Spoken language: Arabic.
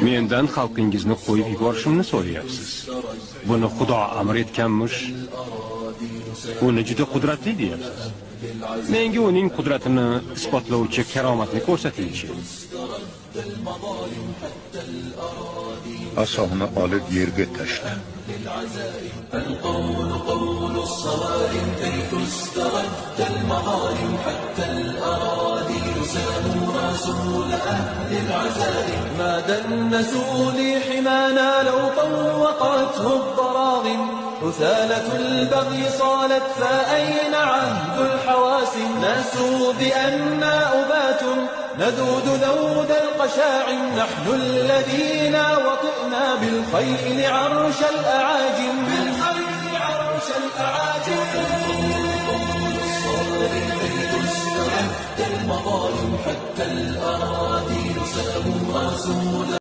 mendan xalqingizni qo'yib yuborishimni so'rayapsiz. Buni Xudo amr etganmish. Uni juda qudratli deyapsiz. Menga uning qudratini isbotlovchi karomatni ko'rsatingchi. Asoni olib yerga tashla. القول قول الصوارم كي تسترد المظالم حتى الأراضي ساموا رسول أهل العزائم ما دنسوا لحمانا لو طوقته الضراغم رسالة البغي صالت فأين عهد الحواسم ناسوا بأننا أبات نذود ذود القشاعم نحن الذين وطئنا بالخيل عرش الأعاجم بالخيل عرش الأعاجم المظالم حتى الأراضي ساموا رسول